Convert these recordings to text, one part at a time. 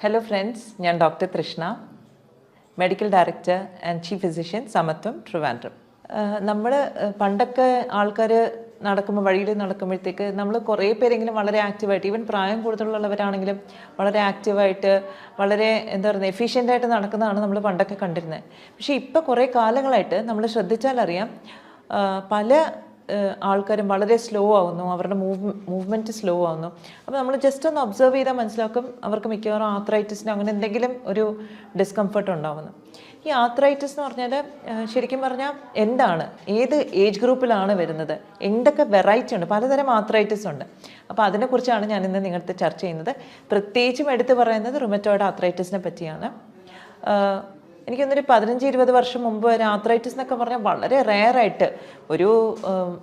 Hello friends, ഞാൻ doctor Trishna, medical director and chief physician Samatvam Trivandrum. നമ്മൾ പണ്ടൊക്കെ ആൾക്കാർ വഴിയിൽ നടക്കുമ്പോഴത്തേക്ക് നമ്മൾ കുറേ പേരെങ്കിലും വളരെ ആക്റ്റീവായിട്ട്, ഈവൻ പ്രായം കൂടുതലുള്ളവരാണെങ്കിലും വളരെ ആക്റ്റീവായിട്ട്, വളരെ എഫിഷ്യൻ്റായിട്ട് നടക്കുന്നതാണ് നമ്മൾ പണ്ടൊക്കെ കണ്ടിരുന്നത്. പക്ഷേ ഇപ്പോൾ കുറേ കാലങ്ങളായിട്ട് നമ്മൾ ശ്രദ്ധിച്ചാലറിയാം, പല ആൾക്കാരും വളരെ സ്ലോ ആവുന്നു, അവരുടെ മൂവ്മെൻറ്റ് സ്ലോ ആവുന്നു. അപ്പോൾ നമ്മൾ ജസ്റ്റ് ഒന്ന് ഒബ്സർവ് ചെയ്താൽ മനസ്സിലാക്കും അവർക്ക് മിക്കവാറും ആർത്രൈറ്റിസിന് അങ്ങനെ എന്തെങ്കിലും ഒരു ഡിസ്കംഫർട്ട് ഉണ്ടാവുന്നു. ഈ ആർത്രൈറ്റിസ് എന്ന് പറഞ്ഞാൽ ശരിക്കും പറഞ്ഞാൽ എന്താണ്, ഏത് ഏജ് ഗ്രൂപ്പിലാണ് വരുന്നത്, എന്തൊക്കെ വെറൈറ്റി ഉണ്ട്, പലതരം ആർത്രൈറ്റിസ് ഉണ്ട്. അപ്പോൾ അതിനെക്കുറിച്ചാണ് ഞാൻ ഇന്ന് നിങ്ങളുടെ ചർച്ച ചെയ്യുന്നത്. പ്രത്യേകിച്ചും എടുത്തു പറയുന്നത് റുമറ്റോയ്ഡ് ആർത്രൈറ്റിസിനെ പറ്റിയാണ്. എനിക്കൊന്നൊരു 15-20 വർഷം മുമ്പ് വരെ ആർത്രൈറ്റിസ് എന്നൊക്കെ പറഞ്ഞാൽ വളരെ റെയറായിട്ട് ഒരു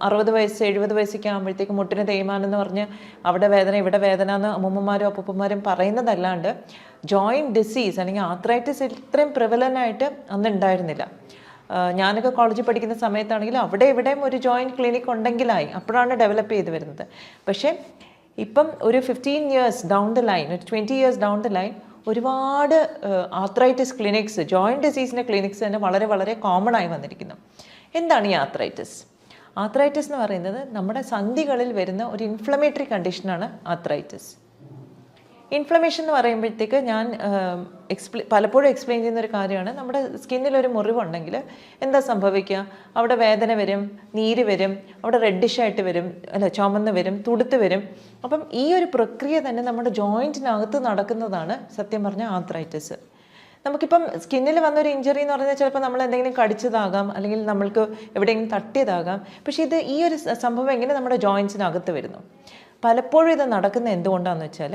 60 വയസ്സ് 70 വയസ്സൊക്കെ ആകുമ്പോഴത്തേക്ക് മുട്ടിന് തേയ്മാനം എന്ന് പറഞ്ഞ് അവിടെ വേദന ഇവിടെ വേദന എന്ന് അമ്മൂമ്മമാരും അപ്പൂപ്പന്മാരും പറയുന്നതല്ലാണ്ട് ജോയിൻറ്റ് ഡിസീസ് അല്ലെങ്കിൽ ആർത്രൈറ്റിസ് ഇത്രയും പ്രിവലൻ്റായിട്ട് അന്ന് ഉണ്ടായിരുന്നില്ല. ഞാനൊക്കെ കോളേജിൽ പഠിക്കുന്ന സമയത്താണെങ്കിൽ അവിടെ ഇവിടെയും ഒരു ജോയിൻറ്റ് ക്ലിനിക് ഉണ്ടെങ്കിലായി, അപ്പോഴാണ് ഡെവലപ്പ് ചെയ്ത് വരുന്നത്. പക്ഷേ ഇപ്പം ഒരു 15 ഇയേഴ്സ് ഡൗൺ ദ ലൈൻ, ഒരു 20 ഇയേഴ്സ് ഡൗൺ ദ ലൈൻ ഒരുപാട് ആർത്രൈറ്റിസ് ക്ലിനിക്സ്, ജോയിൻറ്റ് ഡിസീസിൻ്റെ ക്ലിനിക്സ് തന്നെ വളരെ വളരെ കോമൺ ആയി വന്നിരിക്കുന്നു. എന്താണ് ഈ ആർത്രൈറ്റിസ്? ആർത്രൈറ്റിസ് എന്ന് പറയുന്നത് നമ്മുടെ സന്ധികളിൽ വരുന്ന ഒരു ഇൻഫ്ലമേറ്ററി കണ്ടീഷനാണ് ആർത്രൈറ്റിസ്. ഇൻഫ്ലമേഷൻ എന്ന് പറയുമ്പോഴത്തേക്ക് ഞാൻ പലപ്പോഴും എക്സ്പ്ലെയിൻ ചെയ്യുന്നൊരു കാര്യമാണ്, നമ്മുടെ സ്കിന്നിലൊരു മുറിവുണ്ടെങ്കിൽ എന്താ സംഭവിക്കുക, അവിടെ വേദന വരും, നീര് വരും, അവിടെ റെഡിഷായിട്ട് വരും, ചുമന്ന് വരും, തുടുത്ത് വരും. അപ്പം ഈ ഒരു പ്രക്രിയ തന്നെ നമ്മുടെ ജോയിൻറ്റിനകത്ത് നടക്കുന്നതാണ് സത്യം പറഞ്ഞാൽ ആർത്രൈറ്റിസ്. നമുക്കിപ്പം സ്കിന്നിൽ വന്നൊരു ഇഞ്ചറി എന്ന് പറഞ്ഞാൽ ചിലപ്പോൾ നമ്മൾ എന്തെങ്കിലും കടിച്ചതാകാം, അല്ലെങ്കിൽ നമ്മൾക്ക് എവിടെയെങ്കിലും തട്ടിയതാകാം. പക്ഷേ ഈ ഒരു സംഭവം എങ്ങനെ നമ്മുടെ ജോയിൻറ്റ്സിനകത്ത് വരുന്നു? പലപ്പോഴും ഇത് നടക്കുന്നത് എന്തുകൊണ്ടാണെന്ന് വെച്ചാൽ,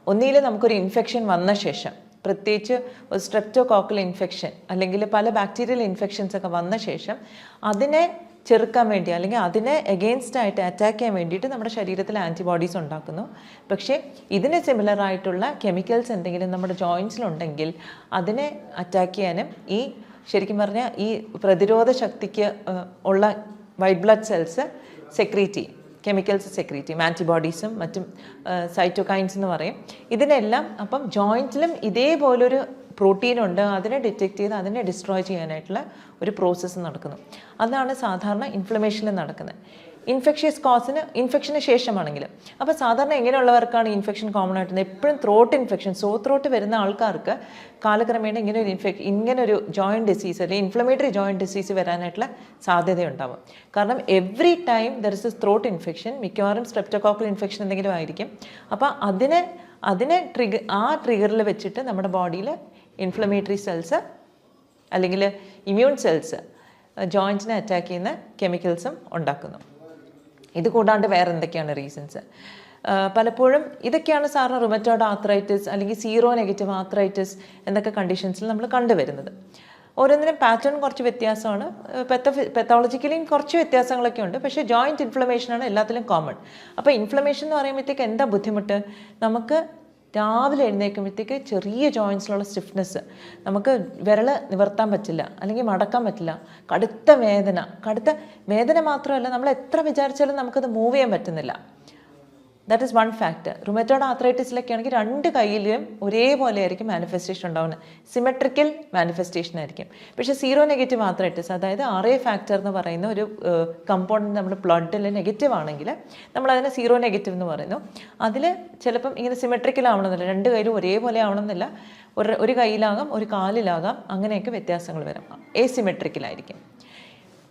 ഒന്നിയിൽ നമുക്കൊരു ഇൻഫെക്ഷൻ വന്ന ശേഷം, പ്രത്യേകിച്ച് ഒരു സ്ട്രെപ്റ്റോകോക്കൽ ഇൻഫെക്ഷൻ അല്ലെങ്കിൽ പല ബാക്ടീരിയൽ ഇൻഫെക്ഷൻസ് ഒക്കെ വന്ന ശേഷം അതിനെ ചെറുക്കാൻ വേണ്ടി അല്ലെങ്കിൽ അതിനെ എഗെയിൻസ്റ്റ് ആയിട്ട് അറ്റാക്ക് ചെയ്യാൻ വേണ്ടിയിട്ട് നമ്മുടെ ശരീരത്തിൽ ആൻറ്റിബോഡീസ് ഉണ്ടാക്കുന്നു. പക്ഷേ ഇതിന് സിമിലർ ആയിട്ടുള്ള കെമിക്കൽസ് എന്തെങ്കിലും നമ്മുടെ ജോയിൻറ്റ്സിലുണ്ടെങ്കിൽ അതിനെ അറ്റാക്ക് ചെയ്യാനും ഈ ശരിക്കും പറഞ്ഞാൽ ഈ പ്രതിരോധ ശക്തിക്ക് ഉള്ള വൈറ്റ് ബ്ലഡ് സെൽസ് സെക്രീറ്റ് ചെയ്യും, കെമിക്കൽസ് സെക്രീറ്റ് ചെയ്യും, ആൻറ്റിബോഡീസും മറ്റും സൈറ്റോകൈൻസ് എന്ന് പറയും. ഇതിനെല്ലാം അപ്പം ജോയിൻറ്റിലും ഇതേപോലൊരു പ്രോട്ടീനുണ്ട്, അതിനെ ഡിറ്റക്റ്റ് ചെയ്ത് അതിനെ ഡിസ്ട്രോയ് ചെയ്യാനായിട്ടുള്ള ഒരു പ്രോസസ്സ് നടക്കുന്നു. അതാണ് സാധാരണ ഇൻഫ്ലമേഷനിൽ നടക്കുന്നത്. ഇൻഫെക്ഷ്യസ് കോസിന് ഇൻഫെക്ഷന് ശേഷമാണെങ്കിലും. അപ്പോൾ സാധാരണ എങ്ങനെയുള്ളവർക്കാണ് ഇൻഫെക്ഷൻ കോമൺ ആയിട്ട് എപ്പോഴും ത്രോട്ട് ഇൻഫെക്ഷൻ, ത്രോട്ട് വരുന്ന ആൾക്കാർക്ക് കാലക്രമേണ ഇങ്ങനൊരു ജോയിൻറ്റ് ഡിസീസ് അല്ലെങ്കിൽ ഇൻഫ്ലമേറ്ററി ജോയിൻറ്റ് ഡിസീസ് വരാനായിട്ടുള്ള സാധ്യതയുണ്ടാവും. കാരണം every time there is A throat infection, മിക്കവാറും സ്ട്രെപ്റ്റോകോക്കൽ ഇൻഫെക്ഷൻ എന്തെങ്കിലും ആയിരിക്കും. അപ്പോൾ അതിനെ ട്രിഗറിൽ വെച്ചിട്ട് നമ്മുടെ ബോഡിയിൽ ഇൻഫ്ലമേറ്ററി സെൽസ് അല്ലെങ്കിൽ ഇമ്മ്യൂൺ സെൽസ് ജോയിൻറ്റിനെ അറ്റാക്ക് ചെയ്യുന്ന കെമിക്കൽസും ഉണ്ടാക്കുന്നു. ഇത് കൂടാണ്ട് വേറെ എന്തൊക്കെയാണ് റീസൺസ്? പലപ്പോഴും ഇതൊക്കെയാണ് സാറിന് റുമറ്റോയ്ഡ് ആർത്രൈറ്റിസ് അല്ലെങ്കിൽ സീറോ നെഗറ്റീവ് ആർത്രൈറ്റിസ് എന്നൊക്കെ കണ്ടീഷൻസിൽ നമ്മൾ കണ്ടുവരുന്നത്. ഓരോന്നിനും പാറ്റേൺ കുറച്ച് വ്യത്യാസമാണ്, പെത്തോളജിക്കലിയും കുറച്ച് വ്യത്യാസങ്ങളൊക്കെ ഉണ്ട്. പക്ഷേ ജോയിൻറ്റ് ഇൻഫ്ലമേഷനാണ് എല്ലാത്തിലും കോമൺ. അപ്പോൾ ഇൻഫ്ലമേഷൻ എന്ന് പറയുമ്പോഴത്തേക്ക് എന്താ ബുദ്ധിമുട്ട്? നമുക്ക് രാവിലെ എഴുന്നേൽക്കുമ്പോഴത്തേക്ക് ചെറിയ ജോയിൻറ്റ്സിലുള്ള സ്റ്റിഫ്നെസ്, നമുക്ക് വിരൽ നിവർത്താൻ പറ്റില്ല അല്ലെങ്കിൽ മടക്കാൻ പറ്റില്ല, കടുത്ത വേദന മാത്രമല്ല, നമ്മൾ എത്ര വിചാരിച്ചാലും നമുക്കത് മൂവ് ചെയ്യാൻ പറ്റുന്നില്ല. That is one factor. Rheumatoid ആർത്രൈറ്റിസിലൊക്കെ ആണെങ്കിൽ 2 കൈയിലും ഒരേപോലെ ആയിരിക്കും മാനിഫെസ്റ്റേഷൻ ഉണ്ടാവുന്നത്, സിമെട്രിക്കൽ മാനിഫെസ്റ്റേഷൻ ആയിരിക്കും. പക്ഷേ സീറോ നെഗറ്റീവ് ആർത്രൈറ്റിസ്, അതായത് RA ഫാക്ടർ എന്ന് പറയുന്ന ഒരു കമ്പോണൻറ്റ് നമ്മുടെ ബ്ലഡിൽ നെഗറ്റീവ് ആണെങ്കിൽ നമ്മളതിനെ സീറോ നെഗറ്റീവ് എന്ന് പറയുന്നു. അതിൽ ചിലപ്പം ഇങ്ങനെ സിമെട്രിക്കൽ ആവണമെന്നില്ല, 2 കൈയിലും ഒരേപോലെ ആവണമെന്നില്ല, ഒരു കൈയിലാകാം, ഒരു കാലിലാകാം, അങ്ങനെയൊക്കെ വ്യത്യാസങ്ങൾ വരാം, എസിമെട്രിക്കലായിരിക്കും.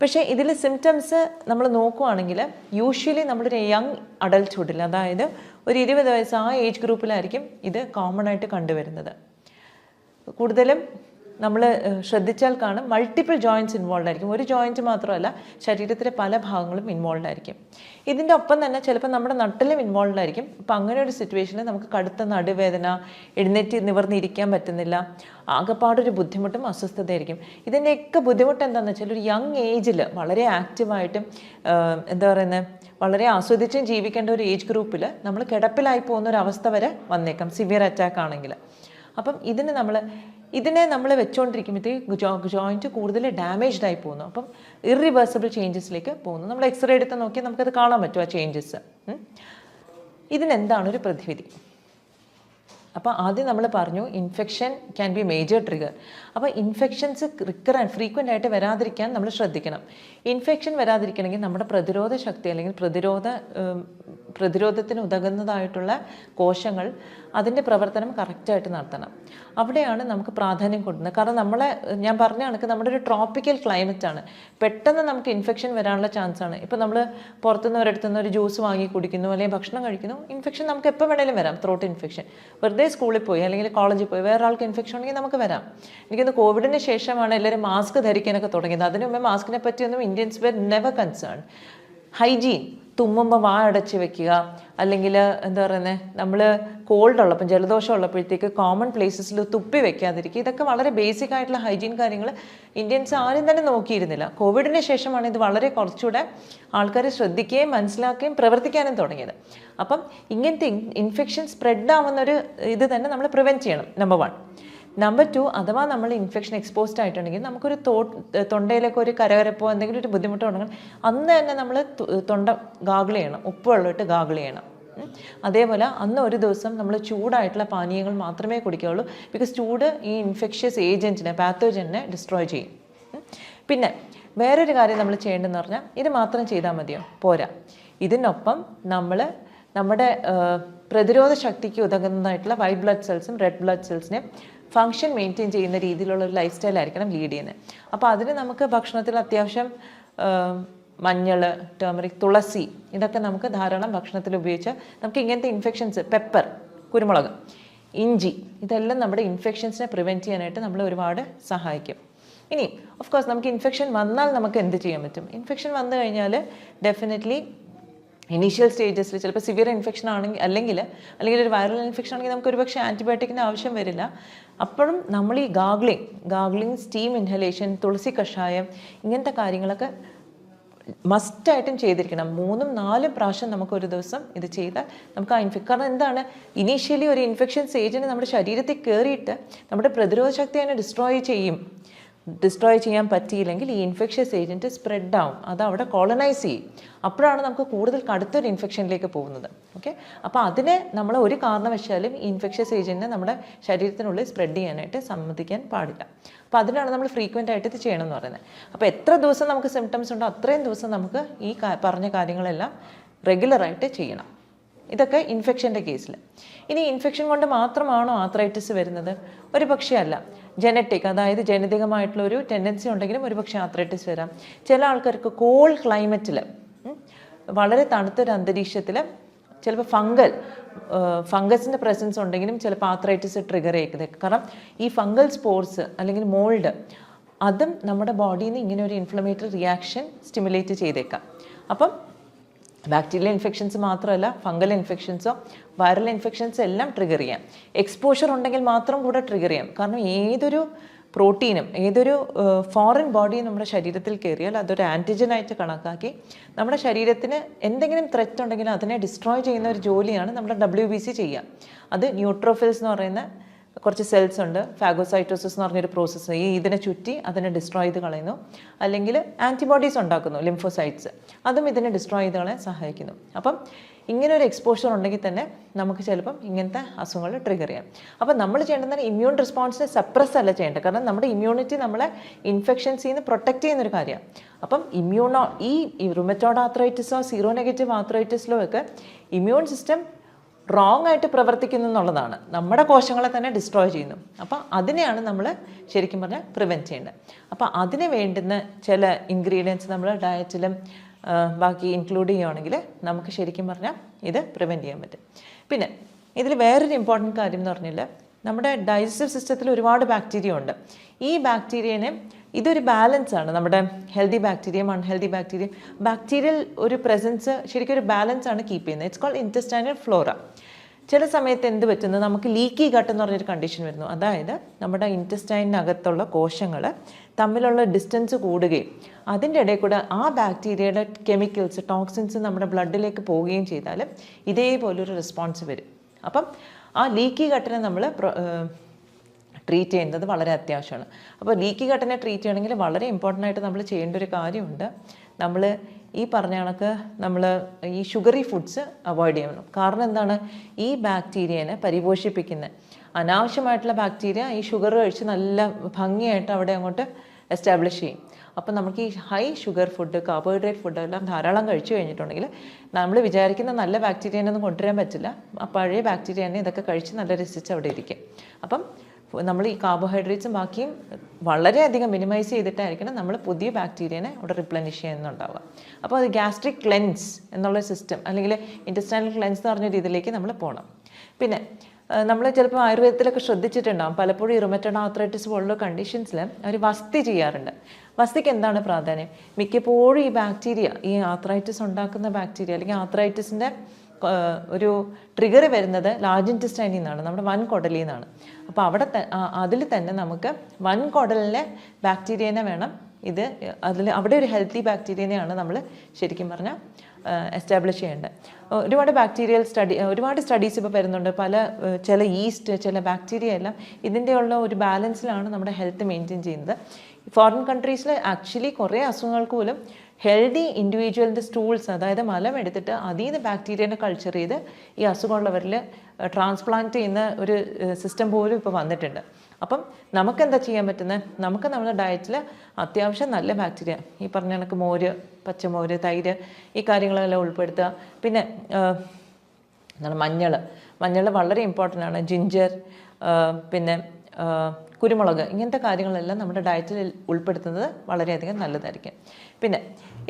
പക്ഷേ ഇതിൽ സിംറ്റംസ് നമ്മൾ നോക്കുവാണെങ്കിൽ യൂഷ്വലി നമ്മളൊരു യങ് അഡൾട്ട്ഹുഡിൽ, അതായത് ഒരു 20 വയസ്സ് ആ ഏജ് ഗ്രൂപ്പിലായിരിക്കും ഇത് കോമൺ ആയിട്ട് കണ്ടുവരുന്നത്. കൂടുതലും നമ്മൾ ശ്രദ്ധിച്ചാൽ കാണും മൾട്ടിപ്പിൾ ജോയിൻറ്റ്സ് ഇൻവോൾവ് ആയിരിക്കും, ഒരു ജോയിൻറ്റ് മാത്രമല്ല ശരീരത്തിലെ പല ഭാഗങ്ങളും ഇൻവോൾവ് ആയിരിക്കും. ഇതിൻ്റെ ഒപ്പം തന്നെ ചിലപ്പോൾ നമ്മുടെ നട്ടിലും ഇൻവോൾവ് ആയിരിക്കും. അപ്പോൾ അങ്ങനെ ഒരു സിറ്റുവേഷനിൽ നമുക്ക് കടുത്ത നടുവേദന, എഴുന്നേറ്റ് നിവർന്നിരിക്കാൻ പറ്റുന്നില്ല, ആകെപ്പാടൊരു ബുദ്ധിമുട്ടും അസ്വസ്ഥതയായിരിക്കും. ഇതിൻ്റെയൊക്കെ ബുദ്ധിമുട്ട് എന്താണെന്ന് വെച്ചാൽ ഒരു യങ് ഏജിൽ വളരെ ആക്റ്റീവായിട്ടും വളരെ ആസ്വദിച്ചും ജീവിക്കേണ്ട ഒരു ഏജ് ഗ്രൂപ്പിൽ നമ്മൾ കിടപ്പിലായി പോകുന്ന ഒരു അവസ്ഥ വരെ വന്നേക്കാം, സിവിയർ അറ്റാക്ക് ആണെങ്കിൽ. അപ്പം ഇതിനെ നമ്മൾ വെച്ചുകൊണ്ടിരിക്കുമ്പോഴത്തേക്ക് ജോയിൻറ്റ് കൂടുതൽ ഡാമേജ്ഡ് ആയി പോകുന്നു. അപ്പം ഇറിവേഴ്സിബിൾ ചേഞ്ചസിലേക്ക് പോകുന്നു. നമ്മൾ എക്സ്റേ എടുത്ത് നോക്കിയാൽ നമുക്കത് കാണാൻ പറ്റും ആ ചേഞ്ചസ്. ഇതിനെന്താണ് ഒരു പ്രതിവിധി? അപ്പോൾ ആദ്യം നമ്മൾ പറഞ്ഞു infection can be major trigger. അപ്പോൾ ഇൻഫെക്ഷൻസ് ഫ്രീക്വൻ്റ് ആയിട്ട് വരാതിരിക്കാൻ നമ്മൾ ശ്രദ്ധിക്കണം. ഇൻഫെക്ഷൻ വരാതിരിക്കണമെങ്കിൽ നമ്മുടെ പ്രതിരോധ ശക്തി അല്ലെങ്കിൽ പ്രതിരോധത്തിന് ഉതകുന്നതായിട്ടുള്ള കോശങ്ങൾ അതിൻ്റെ പ്രവർത്തനം കറക്റ്റായിട്ട് നടത്തണം. അവിടെയാണ് നമുക്ക് പ്രാധാന്യം കൊടുക്കുന്നത്. കാരണം ഞാൻ പറഞ്ഞ കണക്ക് നമ്മുടെ ഒരു ട്രോപ്പിക്കൽ ക്ലൈമറ്റ് ആണ്. പെട്ടെന്ന് നമുക്ക് ഇൻഫെക്ഷൻ വരാനുള്ള ചാൻസാണ്. ഇപ്പോൾ നമ്മൾ പുറത്തുനിന്ന് ഒരിടത്തുനിന്ന് ഒരു ജ്യൂസ് വാങ്ങി കുടിക്കുന്നു അല്ലെങ്കിൽ ഭക്ഷണം കഴിക്കുന്നു, ഇൻഫെക്ഷൻ നമുക്ക് എപ്പോൾ വേണമെങ്കിലും വരാം. ത്രോട്ട് ഇൻഫെക്ഷൻ വെറുതെ സ്കൂളിൽ പോയി അല്ലെങ്കിൽ കോളേജിൽ പോയി വേറെ ആൾക്ക് ഇൻഫെക്ഷൻ ഉണ്ടെങ്കിൽ നമുക്ക് വരാം. എനിക്കൊന്ന് കോവിഡിന് ശേഷമാണ് എല്ലാവരും മാസ്ക് ധരിക്കാനൊക്കെ തുടങ്ങിയത്. അതിനു മുമ്പേ മാസ്കിനെ പറ്റിയൊന്നും Indians were never concern. Hygiene, തുമ്മുമ്പോൾ വാ അടച്ച് വെക്കുക, അല്ലെങ്കിൽ എന്താ പറയുന്നത്, നമ്മൾ കോൾഡ് ഉള്ളപ്പം ജലദോഷം ഉള്ളപ്പോഴത്തേക്ക് കോമൺ പ്ലേസസിൽ തുപ്പി വെക്കാതിരിക്കുക. ഇതൊക്കെ വളരെ ബേസിക് ആയിട്ടുള്ള ഹൈജീൻ കാര്യങ്ങൾ ഇന്ത്യൻസ് ആരും തന്നെ നോക്കിയിരുന്നില്ല. കോവിഡിന് ശേഷമാണ് ഇത് വളരെ കുറച്ചുകൂടെ ആൾക്കാർ ശ്രദ്ധിക്കുകയും മനസ്സിലാക്കുകയും പ്രവർത്തിക്കാനും തുടങ്ങിയത്. അപ്പം ഇങ്ങനത്തെ ഇൻഫെക്ഷൻ സ്പ്രെഡ് ആവുന്നൊരു ഇത് തന്നെ നമ്മൾ പ്രിവെൻറ്റ് ചെയ്യണം, നമ്പർ 1. നമ്പർ 2, അഥവാ നമ്മൾ ഇൻഫെക്ഷൻ എക്സ്പോസ്ഡ് ആയിട്ടുണ്ടെങ്കിൽ നമുക്കൊരു തൊണ്ടയിലൊക്കെ ഒരു കരകരപ്പോ എന്തെങ്കിലും ഒരു ബുദ്ധിമുട്ടോ ഉണ്ടെങ്കിൽ അന്ന് തന്നെ നമ്മൾ തൊണ്ട ഗാഗിൾ ചെയ്യണം, ഉപ്പ് വെള്ളമിട്ട് ഗാഗിൾ ചെയ്യണം. അതേപോലെ അന്ന് ഒരു ദിവസം നമ്മൾ ചൂടായിട്ടുള്ള പാനീയങ്ങൾ മാത്രമേ കുടിക്കുകയുള്ളൂ. ബിക്കോസ് ചൂട് ഈ ഇൻഫെക്ഷ്യസ് ഏജൻറ്റിനെ, പാത്തോജനെ ഡിസ്ട്രോയ് ചെയ്യും. പിന്നെ വേറൊരു കാര്യം നമ്മൾ ചെയ്യേണ്ടതെന്ന് പറഞ്ഞാൽ ഇത് മാത്രം ചെയ്താൽ മതിയോ? പോരാ. ഇതിനൊപ്പം നമ്മൾ നമ്മുടെ പ്രതിരോധ ശക്തിക്ക് ഉതകുന്നതായിട്ടുള്ള വൈറ്റ് ബ്ലഡ് സെൽസും റെഡ് ബ്ലഡ് സെൽസിനെ ഫങ്ഷൻ മെയിൻറ്റെയിൻ ചെയ്യുന്ന രീതിയിലുള്ള ഒരു ലൈഫ് സ്റ്റൈൽ ആയിരിക്കണം ലീഡ് ചെയ്യുന്നത്. അപ്പോൾ അതിന് നമുക്ക് ഭക്ഷണത്തിൽ അത്യാവശ്യം മഞ്ഞൾ, ടേമറിക്, തുളസി ഇതൊക്കെ നമുക്ക് ധാരാളം ഭക്ഷണത്തിൽ ഉപയോഗിച്ചാൽ നമുക്ക് ഇങ്ങനത്തെ ഇൻഫെക്ഷൻസ്, പെപ്പർ, കുരുമുളക്, ഇഞ്ചി, ഇതെല്ലാം നമ്മുടെ ഇൻഫെക്ഷൻസിനെ പ്രിവെൻറ്റ് ചെയ്യാനായിട്ട് നമ്മളെ ഒരുപാട് സഹായിക്കും. ഇനി ഓഫ് കോഴ്സ് നമുക്ക് ഇൻഫെക്ഷൻ വന്നാൽ നമുക്ക് എന്ത് ചെയ്യാൻ പറ്റും? ഇൻഫെക്ഷൻ വന്നു കഴിഞ്ഞാൽ ഡെഫിനറ്റ്ലി ഇനീഷ്യൽ സ്റ്റേജസിൽ ചിലപ്പോൾ സിവിയർ ഇൻഫെക്ഷൻ ആണെങ്കിൽ അല്ലെങ്കിൽ ഒരു വൈറൽ ഇൻഫെക്ഷൻ ആണെങ്കിൽ നമുക്ക് ഒരുപക്ഷെ ആൻറ്റിബയോട്ടിക്കിന് ആവശ്യം വരില്ല. അപ്പോഴും നമ്മൾ ഈ ഗാഗ്ലിംഗ്, സ്റ്റീം ഇൻഹലേഷൻ, തുളസി കഷായം ഇങ്ങനത്തെ കാര്യങ്ങളൊക്കെ മസ്റ്റായിട്ടും ചെയ്തിരിക്കണം. 3-4 പ്രാവശ്യം നമുക്കൊരു ദിവസം ഇത് ചെയ്താൽ നമുക്ക് ആ കാരണം എന്താണ്, ഇനീഷ്യലി ഒരു ഇൻഫെക്ഷൻ സ്റ്റേജിന് നമ്മുടെ ശരീരത്തിൽ കയറിയിട്ട് നമ്മുടെ പ്രതിരോധ ശക്തി അതിനെ ഡിസ്ട്രോയ് ചെയ്യാൻ പറ്റിയില്ലെങ്കിൽ ഈ ഇൻഫെക്ഷ്യസ് ഏജൻറ്റ് സ്പ്രെഡ് ആവും, അത് അവിടെ കോളനൈസ് ചെയ്യും. അപ്പോഴാണ് നമുക്ക് കൂടുതൽ കടുത്തൊരു ഇൻഫെക്ഷനിലേക്ക് പോകുന്നത്. ഓക്കെ, അപ്പോൾ അതിനെ നമ്മൾ ഒരു കാരണവശാലും ഈ ഇൻഫെക്ഷ്യസ് ഏജൻറ്റിനെ നമ്മുടെ ശരീരത്തിനുള്ളിൽ സ്പ്രെഡ് ചെയ്യാനായിട്ട് സമ്മതിക്കാൻ പാടില്ല. അപ്പോൾ അതിനാണ് നമ്മൾ ഫ്രീക്വൻ്റ് ആയിട്ട് ഇത് ചെയ്യണം എന്ന് പറയുന്നത്. അപ്പോൾ എത്ര ദിവസം നമുക്ക് സിംറ്റംസ് ഉണ്ടോ അത്രയും ദിവസം നമുക്ക് ഈ പറഞ്ഞ കാര്യങ്ങളെല്ലാം റെഗുലറായിട്ട് ചെയ്യണം. ഇതൊക്കെ ഇൻഫെക്ഷൻ്റെ കേസിൽ. ഇനി ഇൻഫെക്ഷൻ കൊണ്ട് മാത്രമാണോ ആർത്രൈറ്റിസ് വരുന്നത്? ഒരു പക്ഷേ അല്ല. ജനറ്റിക്, അതായത് ജനിതകമായിട്ടുള്ള ഒരു ടെൻഡൻസി ഉണ്ടെങ്കിലും ഒരു പക്ഷേ ആർത്രൈറ്റിസ് വരാം. ചില ആൾക്കാർക്ക് കോൾഡ് ക്ലൈമറ്റിൽ, വളരെ തണുത്തൊരു അന്തരീക്ഷത്തിൽ ചിലപ്പോൾ ഫംഗസിൻ്റെ പ്രസൻസ് ഉണ്ടെങ്കിലും ചിലപ്പോൾ ആർത്രൈറ്റിസ് ട്രിഗർ ചെയ്തേക്കും. കാരണം ഈ ഫംഗൽ സ്പോർസ് അല്ലെങ്കിൽ മോൾഡ് അതും നമ്മുടെ ബോഡിയിൽ നിന്ന് ഇങ്ങനെ ഒരു ഇൻഫ്ലമേറ്ററി റിയാക്ഷൻ സ്റ്റിമുലേറ്റ് ചെയ്തേക്കാം. അപ്പം ബാക്ടീരിയൽ ഇൻഫെക്ഷൻസ് മാത്രമല്ല, ഫംഗൽ ഇൻഫെക്ഷൻസോ വൈറൽ ഇൻഫെക്ഷൻസ് എല്ലാം ട്രിഗർ ചെയ്യാം. എക്സ്പോഷർ ഉണ്ടെങ്കിൽ മാത്രം കൂടെ ട്രിഗർ ചെയ്യാം. കാരണം ഏതൊരു പ്രോട്ടീനും ഏതൊരു ഫോറിൻ ബോഡിയും നമ്മുടെ ശരീരത്തിൽ കയറിയാൽ അതൊരു ആൻറ്റിജനായിട്ട് കണക്കാക്കി നമ്മുടെ ശരീരത്തിന് എന്തെങ്കിലും ത്രെറ്റ് ഉണ്ടെങ്കിൽ അതിനെ ഡിസ്ട്രോയ് ചെയ്യുന്ന ഒരു ജോലിയാണ് നമ്മുടെ WBC ചെയ്യുക. അത് ന്യൂട്രോഫിൽസ് എന്ന് പറയുന്ന കുറച്ച് സെൽസ് ഉണ്ട്, ഫാഗോസൈറ്റോസിസ് എന്ന് പറഞ്ഞൊരു പ്രോസസ്സ്, ഇതിനെ ചുറ്റി അതിനെ ഡിസ്ട്രോയ് ചെയ്ത് കളയുന്നു. അല്ലെങ്കിൽ ആൻറ്റിബോഡീസ് ഉണ്ടാക്കുന്നു, ലിംഫോസൈറ്റ്സ്, അതും ഇതിനെ ഡിസ്ട്രോയ് ചെയ്ത് കളയാൻ സഹായിക്കുന്നു. അപ്പം ഇങ്ങനെ ഒരു എക്സ്പോഷർ ഉണ്ടെങ്കിൽ തന്നെ നമുക്ക് ചിലപ്പം ഇങ്ങനത്തെ അസുഖങ്ങൾ ട്രിഗർ ചെയ്യാം. അപ്പം നമ്മൾ ചെയ്യേണ്ടത് ഇമ്മ്യൂൺ റെസ്പോൺസിനെ സപ്രസ് അല്ല ചെയ്യേണ്ടത്. കാരണം നമ്മുടെ ഇമ്മ്യൂണിറ്റി നമ്മളെ ഇൻഫെക്ഷൻസിൽ നിന്ന് പ്രൊട്ടക്റ്റ് ചെയ്യുന്നൊരു കാര്യമാണ്. അപ്പം ഈ റുമറ്റോയ്ഡ് ആർത്രൈറ്റിസോ സീറോ നെഗറ്റീവ് ആർത്രൈറ്റിസിലോ ഒക്കെ ഇമ്മ്യൂൺ സിസ്റ്റം റോങ് ആയിട്ട് പ്രവർത്തിക്കുന്നു എന്നുള്ളതാണ്, നമ്മുടെ കോശങ്ങളെ തന്നെ ഡിസ്ട്രോയ് ചെയ്യുന്നു. അപ്പോൾ അതിനെയാണ് നമ്മൾ ശരിക്കും പറഞ്ഞാൽ പ്രിവെൻറ്റ് ചെയ്യേണ്ടത്. അപ്പോൾ അതിന് വേണ്ടുന്ന ചില ഇൻഗ്രീഡിയൻസ് നമ്മൾ ഡയറ്റിലും ബാക്കി ഇൻക്ലൂഡ് ചെയ്യുകയാണെങ്കിൽ നമുക്ക് ശരിക്കും പറഞ്ഞാൽ ഇത് പ്രിവെൻറ്റ് ചെയ്യാൻ പറ്റും. പിന്നെ ഇതിൽ വേറൊരു ഇമ്പോർട്ടൻറ്റ് കാര്യം എന്ന് പറഞ്ഞാൽ നമ്മുടെ ഡൈജസ്റ്റീവ് സിസ്റ്റത്തിൽ ഒരുപാട് ബാക്ടീരിയ ഉണ്ട്. ഈ ബാക്ടീരിയനെ ഇതൊരു ബാലൻസ് ആണ്, നമ്മുടെ ഹെൽത്തി ബാക്ടീരിയയും അൺഹെൽത്തി ബാക്ടീരിയൽ ഒരു പ്രസൻസ് ശരിക്കും ഒരു ബാലൻസ് ആണ് കീപ്പ് ചെയ്യുന്നത്. It's called intestinal flora. ചില സമയത്ത് എന്ത് പറ്റുന്നു, നമുക്ക് ലീക്കി ഗട്ട് എന്ന് പറഞ്ഞൊരു കണ്ടീഷൻ വരുന്നു. അതായത് നമ്മുടെ ഇൻറ്റസ്റ്റൈനകത്തുള്ള കോശങ്ങൾ തമ്മിലുള്ള ഡിസ്റ്റൻസ് കൂടുകയും അതിൻ്റെ ഇടയിൽ കൂടെ ആ ബാക്ടീരിയയുടെ കെമിക്കൽസ്, ടോക്സിൻസ് നമ്മുടെ ബ്ലഡിലേക്ക് പോവുകയും ചെയ്താൽ ഇതേപോലൊരു റെസ്പോൺസ് വരും. അപ്പം ആ ലീക്കി ഗട്ടിനെ നമ്മൾ ട്രീറ്റ് ചെയ്യുന്നത് വളരെ അത്യാവശ്യമാണ്. അപ്പോൾ ലീക്കി ഗട്ടിനെ ട്രീറ്റ് ചെയ്യണമെങ്കിൽ വളരെ ഇമ്പോർട്ടൻ്റ് ആയിട്ട് നമ്മൾ ചെയ്യേണ്ട ഒരു കാര്യമുണ്ട്. നമ്മൾ ഈ പറഞ്ഞ കണക്ക് നമ്മൾ ഈ ഷുഗറി ഫുഡ്സ് അവോയ്ഡ് ചെയ്യണം. കാരണം എന്താണ്, ഈ ബാക്ടീരിയനെ പരിപോഷിപ്പിക്കുന്നത് അനാവശ്യമായിട്ടുള്ള ബാക്ടീരിയ ഈ ഷുഗർ കഴിച്ച് നല്ല ഭംഗിയായിട്ട് അവിടെ അങ്ങോട്ട് എസ്റ്റാബ്ലിഷ് ചെയ്യും. അപ്പം നമുക്ക് ഈ high sugar food, carbohydrate food എല്ലാം ധാരാളം കഴിച്ചു കഴിഞ്ഞിട്ടുണ്ടെങ്കിൽ നമ്മൾ വിചാരിക്കുന്ന നല്ല ബാക്ടീരിയനൊന്നും കൊണ്ടുവരാൻ പറ്റില്ല. ആ പഴയ ബാക്ടീരിയ തന്നെ ഇതൊക്കെ കഴിച്ച് നല്ല രസിച്ച് അവിടെ ഇരിക്കും. അപ്പം നമ്മൾ ഈ കാർബോഹൈഡ്രേറ്റ്സും ബാക്കിയും വളരെയധികം മിനിമൈസ് ചെയ്തിട്ടായിരിക്കണം നമ്മൾ പുതിയ ബാക്ടീരിയനെ അവിടെ റിപ്ലനിഷ് ചെയ്യുന്നുണ്ടാവുക. അപ്പോൾ അത് ഗ്യാസ്ട്രിക് ക്ലെൻസ് എന്നുള്ള സിസ്റ്റം അല്ലെങ്കിൽ ഇൻറ്റസ്റ്റൈനൽ ക്ലെൻസ് എന്ന് പറഞ്ഞ രീതിയിലേക്ക് നമ്മൾ പോകണം. പിന്നെ നമ്മൾ ചിലപ്പോൾ ആയുർവേദത്തിലൊക്കെ ശ്രദ്ധിച്ചിട്ടുണ്ടാകും, പലപ്പോഴും ഈ റുമറ്റോയ്ഡ് ആർത്രൈറ്റിസ് പോലുള്ള കണ്ടീഷൻസിൽ അവർ വസ്തി ചെയ്യാറുണ്ട്. വസ്തിക്ക് എന്താണ് പ്രാധാന്യം? മിക്കപ്പോഴും ഈ ബാക്ടീരിയ, ഈ ആർത്രൈറ്റിസ് ഉണ്ടാക്കുന്ന ബാക്ടീരിയ അല്ലെങ്കിൽ ആർത്രൈറ്റിസിൻ്റെ ഒരു ട്രിഗർ വരുന്നത് ലാർജ് ഇൻറ്റസ്റ്റൈനിൽ നിന്നാണ്, നമ്മുടെ വൻകുടലിൽ നിന്നാണ്. അപ്പോൾ അതിൽ തന്നെ നമുക്ക് വൻകുടലിലെ ബാക്ടീരിയനെ വേണം അവിടെ ഒരു ഹെൽത്തി ബാക്ടീരിയനെയാണ് നമ്മൾ ശരിക്കും പറഞ്ഞാൽ എസ്റ്റാബ്ലിഷ് ചെയ്യേണ്ടത്. ഒരുപാട് സ്റ്റഡീസ് ഇപ്പോൾ വരുന്നുണ്ട്. ചില ഈസ്റ്റ്, ചില ബാക്ടീരിയ എല്ലാം ഇതിൻ്റെയുള്ള ഒരു ബാലൻസിലാണ് നമ്മുടെ ഹെൽത്ത് മെയിൻറ്റെയിൻ ചെയ്യുന്നത്. ഫോറിൻ കൺട്രീസിൽ ആക്ച്വലി കുറേ അസുഖങ്ങൾക്ക് പോലും ഹെൽത്തി ഇൻഡിവിജ്വലിൻ്റെ സ്റ്റൂൾസ്, അതായത് മലം എടുത്തിട്ട് അതിൽ നിന്ന് ബാക്ടീരിയനെ കൾച്ചർ ചെയ്ത് ഈ അസുഖമുള്ളവരിൽ ട്രാൻസ്പ്ലാന്റ് ചെയ്യുന്ന ഒരു സിസ്റ്റം പോലും ഇപ്പോൾ വന്നിട്ടുണ്ട്. അപ്പം നമുക്കെന്താ ചെയ്യാൻ പറ്റുന്നത്? നമുക്ക് നമ്മുടെ ഡയറ്റിൽ അത്യാവശ്യം നല്ല ബാക്ടീരിയ, ഈ പറഞ്ഞ കണക്ക് മോര്, പച്ചമോര്, തൈര്, ഈ കാര്യങ്ങളെല്ലാം ഉൾപ്പെടുത്തുക. പിന്നെ എന്താണ് മഞ്ഞൾ വളരെ ഇമ്പോർട്ടൻ്റ് ആണ്. ജിഞ്ചർ, പിന്നെ കുരുമുളക്, ഇങ്ങനത്തെ കാര്യങ്ങളെല്ലാം നമ്മുടെ ഡയറ്റിൽ ഉൾപ്പെടുത്തുന്നത് വളരെയധികം നല്ലതായിരിക്കും. പിന്നെ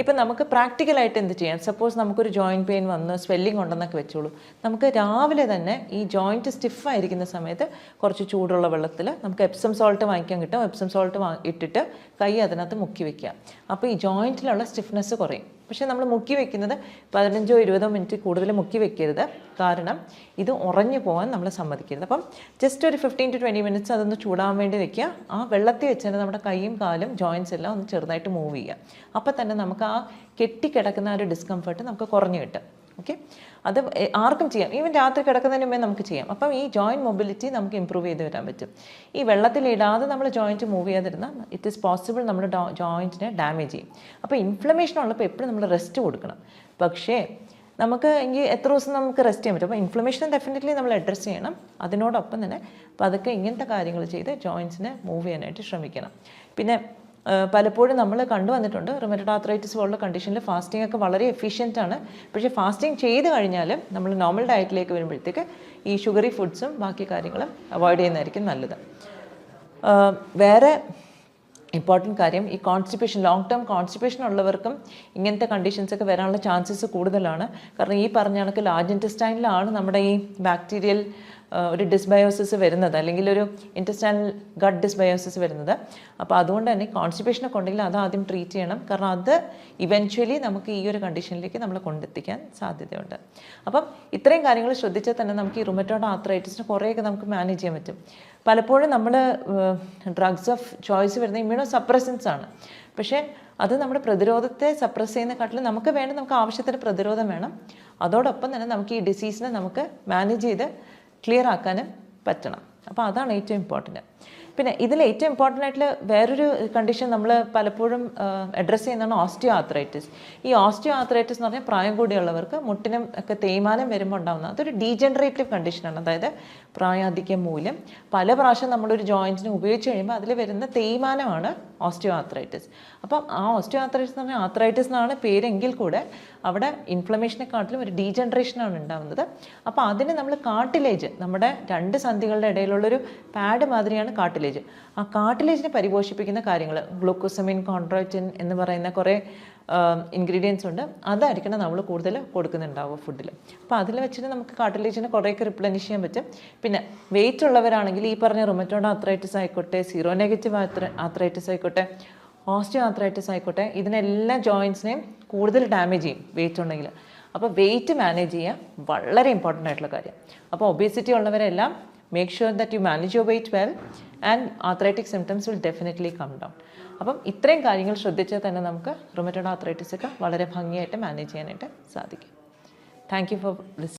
ഇപ്പം നമുക്ക് പ്രാക്ടിക്കലായിട്ട് എന്ത് ചെയ്യാം? സപ്പോസ് നമുക്കൊരു ജോയിൻറ്റ് പെയിൻ വന്ന് സ്വെല്ലിംഗ് ഉണ്ടെന്നൊക്കെ വെച്ചോളൂ. നമുക്ക് രാവിലെ തന്നെ ഈ ജോയിൻറ്റ് സ്റ്റിഫായിരിക്കുന്ന സമയത്ത് കുറച്ച് ചൂടുള്ള വെള്ളത്തിൽ നമുക്ക് എപ്സം സോൾട്ട് വാങ്ങിക്കാൻ കിട്ടും. എപ്സം സോൾട്ട് ഇട്ടിട്ട് കൈ അതിനകത്ത് മുക്കി വയ്ക്കുക. അപ്പോൾ ഈ ജോയിൻറ്റിലുള്ള സ്റ്റിഫ്നെസ് കുറയും. പക്ഷേ നമ്മൾ മുക്കി വെക്കുന്നത് 15-20 മിനിറ്റ് കൂടുതൽ മുക്കി വെക്കരുത്. കാരണം ഇത് ഉറഞ്ഞു പോകാൻ നമ്മൾ സമ്മതിക്കരുത്. അപ്പം ജസ്റ്റ് ഒരു 15-20 മിനിറ്റ്സ് അതൊന്ന് ചൂടാൻ വേണ്ടി വെക്കുക. ആ വെള്ളത്തിൽ വെച്ചാൽ നമ്മുടെ കൈയും കാലും ജോയിൻറ്റ്സ് എല്ലാം ഒന്ന് ചെറുതായിട്ട് മൂവ് ചെയ്യുക. അപ്പോൾ തന്നെ നമുക്ക് ആ കെട്ടിക്കിടക്കുന്ന ആ ഒരു ഡിസ്കംഫർട്ട് നമുക്ക് കുറഞ്ഞു കിട്ടും. ഓക്കെ, അത് ആർക്കും ചെയ്യാം. ഈവൻ രാത്രി കിടക്കുന്നതിന് മുമ്പേ നമുക്ക് ചെയ്യാം. അപ്പം ഈ ജോയിൻറ്റ് മൊബിലിറ്റി നമുക്ക് ഇമ്പ്രൂവ് ചെയ്ത് വരാൻ പറ്റും. ഈ വെള്ളത്തിലിടാതെ നമ്മൾ ജോയിൻറ്റ് മൂവ് ചെയ്യാതിരുന്നാൽ ഇറ്റ് ഈസ് പോസിബിൾ നമ്മുടെ ജോയിൻറ്റിനെ ഡാമേജ് ചെയ്യും. അപ്പോൾ ഇൻഫ്ലമേഷൻ ഉള്ളപ്പോൾ എപ്പോഴും നമ്മൾ റെസ്റ്റ് കൊടുക്കണം. പക്ഷേ നമുക്ക് എത്ര ദിവസം നമുക്ക് റെസ്റ്റ് ചെയ്യാൻ പറ്റും? അപ്പോൾ ഇൻഫ്ലമേഷൻ ഡെഫിനറ്റ്ലി നമ്മൾ അഡ്രസ്സ് ചെയ്യണം. അതിനോടൊപ്പം തന്നെ അതൊക്കെ ഇങ്ങനത്തെ കാര്യങ്ങൾ ചെയ്ത് ജോയിൻറ്റ്സിനെ മൂവ് ചെയ്യാനായിട്ട് ശ്രമിക്കണം. പിന്നെ പലപ്പോഴും നമ്മൾ കണ്ടുവന്നിട്ടുണ്ട് റുമറ്റോയ്ഡ് ആർത്രൈറ്റിസ് പോലുള്ള കണ്ടീഷനിൽ ഫാസ്റ്റിംഗ് ഒക്കെ വളരെ എഫിഷ്യൻ്റ് ആണ്. പക്ഷേ ഫാസ്റ്റിംഗ് ചെയ്ത് കഴിഞ്ഞാലും നമ്മൾ നോർമൽ ഡയറ്റിലേക്ക് വരുമ്പോഴത്തേക്ക് ഈ ഷുഗറി ഫുഡ്സും ബാക്കി കാര്യങ്ങളും അവോയ്ഡ് ചെയ്യുന്നതായിരിക്കും നല്ലത്. വേറെ ഇമ്പോർട്ടൻറ്റ് കാര്യം, ഈ കോൺസ്റ്റിപ്പേഷൻ, ലോങ് ടേം കോൺസ്റ്റിപ്പേഷൻ ഉള്ളവർക്കും ഇങ്ങനത്തെ കണ്ടീഷൻസൊക്കെ വരാനുള്ള ചാൻസസ് കൂടുതലാണ്. കാരണം ഈ പറഞ്ഞ കണക്ക് ലാർജ് ഇൻറ്റസ്റ്റൈനിലാണ് നമ്മുടെ ഈ ബാക്ടീരിയൽ ഒരു ഡിസ്ബയോസിസ് വരുന്നത്, അല്ലെങ്കിൽ ഒരു ഇൻറ്റസ്റ്റൈനൽ ഗട്ട് ഡിസ്ബയോസിസ് വരുന്നത്. അപ്പോൾ അതുകൊണ്ട് തന്നെ കോൺസ്റ്റിപ്പേഷനൊക്കെ ഉണ്ടെങ്കിൽ അത് ആദ്യം ട്രീറ്റ് ചെയ്യണം. കാരണം അത് ഇവൻച്വലി നമുക്ക് ഈ ഒരു കണ്ടീഷനിലേക്ക് നമ്മൾ കൊണ്ടെത്തിക്കാൻ സാധ്യതയുണ്ട്. അപ്പം ഇത്രയും കാര്യങ്ങൾ ശ്രദ്ധിച്ചാൽ തന്നെ നമുക്ക് ഈ റുമറ്റോയ്ഡ് ആർത്രൈറ്റിസിന് കുറേയൊക്കെ നമുക്ക് മാനേജ് ചെയ്യാൻ പറ്റും. പലപ്പോഴും നമ്മൾ ഡ്രഗ്സ് ഓഫ് ചോയ്സ് വരുന്ന ഇമ്മ്യൂണോ സപ്രസൻസ് ആണ്. പക്ഷേ അത് നമ്മുടെ പ്രതിരോധത്തെ സപ്രസ് ചെയ്യുന്നതിനെക്കാട്ടിലും നമുക്ക് ആവശ്യത്തിന് പ്രതിരോധം വേണം. അതോടൊപ്പം തന്നെ നമുക്ക് ഈ ഡിസീസിനെ നമുക്ക് മാനേജ് ചെയ്ത് ക്ലിയർ ആക്കാനും പറ്റണം. അപ്പോൾ അതാണ് ഏറ്റവും ഇമ്പോർട്ടൻറ്റ്. പിന്നെ ഇതിൽ ഏറ്റവും ഇമ്പോർട്ടൻ്റ് ആയിട്ടുള്ള വേറൊരു കണ്ടീഷൻ നമ്മൾ പലപ്പോഴും അഡ്രസ്സ് ചെയ്യുന്നതാണ് ഓസ്റ്റിയോ ആർത്രൈറ്റിസ്. ഈ ഓസ്റ്റിയോ ആർത്രൈറ്റിസ് എന്ന് പറഞ്ഞാൽ പ്രായം കൂടിയുള്ളവർക്ക് മുട്ടിനും ഒക്കെ തേയ്മാനം വരുമ്പോൾ ഉണ്ടാകുന്ന അതൊരു ഡീജനറേറ്റീവ് കണ്ടീഷനാണ്. അതായത് പ്രായാധിക്യം മൂലം പല പ്രാവശ്യം നമ്മളൊരു ജോയിൻറ്റിനെ ഉപയോഗിച്ച് കഴിയുമ്പോൾ അതിൽ വരുന്ന തേയ്മാനമാണ് ഓസ്റ്റിയോ ആർത്രൈറ്റിസ്. അപ്പം ആ ഓസ്റ്റിയോ ആർത്രൈറ്റിസ് എന്ന് പറഞ്ഞാൽ ആർത്രൈറ്റിസ് എന്നാണ് പേരെങ്കിൽ കൂടെ അവിടെ ഇൻഫ്ലമേഷനെക്കാട്ടിലും ഒരു ഡീജനറേഷനാണ് ഉണ്ടാകുന്നത്. അപ്പോൾ അതിന് നമ്മൾ കാർട്ടിലേജ്, നമ്മുടെ രണ്ട് സന്ധികളുടെ ഇടയിലുള്ളൊരു പാഡ് മാതിരിയാണ് കാർട്ടിലേജ്. ആ കാർട്ടിലേജിനെ പരിപോഷിപ്പിക്കുന്ന കാര്യങ്ങൾ, ഗ്ലൂക്കോസമിൻ, കോൺട്രോയിറ്റിൻ എന്ന് പറയുന്ന കുറേ ഇൻഗ്രീഡിയൻസ് ഉണ്ട്. അതായിരിക്കണം നമ്മൾ കൂടുതൽ കൊടുക്കുന്നുണ്ടാവുക ഫുഡിൽ. അപ്പോൾ അതിൽ വെച്ചിട്ട് നമുക്ക് കാർട്ടിലേജിനെ കുറേയൊക്കെ റിപ്ലനിഷ് ചെയ്യാൻ പറ്റും. പിന്നെ വെയിറ്റ് ഉള്ളവരാണെങ്കിൽ ഈ പറഞ്ഞ റുമറ്റോയ്ഡ് ആർത്രൈറ്റിസ് ആയിക്കോട്ടെ, സീറോ നെഗറ്റീവ് ആർത്രൈറ്റിസ് ആയിക്കോട്ടെ, ഓസ്റ്റിയോ ആർത്രൈറ്റിസ് ആയിക്കോട്ടെ, ഇതിനെല്ലാം ജോയിൻസിനെയും കൂടുതൽ ഡാമേജ് ചെയ്യും വെയിറ്റ് ഉണ്ടെങ്കിൽ. അപ്പോൾ വെയിറ്റ് മാനേജ് ചെയ്യുക വളരെ ഇമ്പോർട്ടൻ്റ് ആയിട്ടുള്ള കാര്യം. അപ്പോൾ obesity ഉള്ളവരെല്ലാം make sure that you manage your weight well and arthritic symptoms will definitely come down. അപ്പം ഇത്രയും കാര്യങ്ങൾ ശ്രദ്ധിച്ചാൽ തന്നെ നമുക്ക് റുമറ്റോയ്ഡ് ആർത്രൈറ്റിസ് ഒക്കെ വളരെ ഭംഗിയായിട്ട് മാനേജ് ചെയ്യാനായിട്ട് സാധിക്കും. Thank you for listening.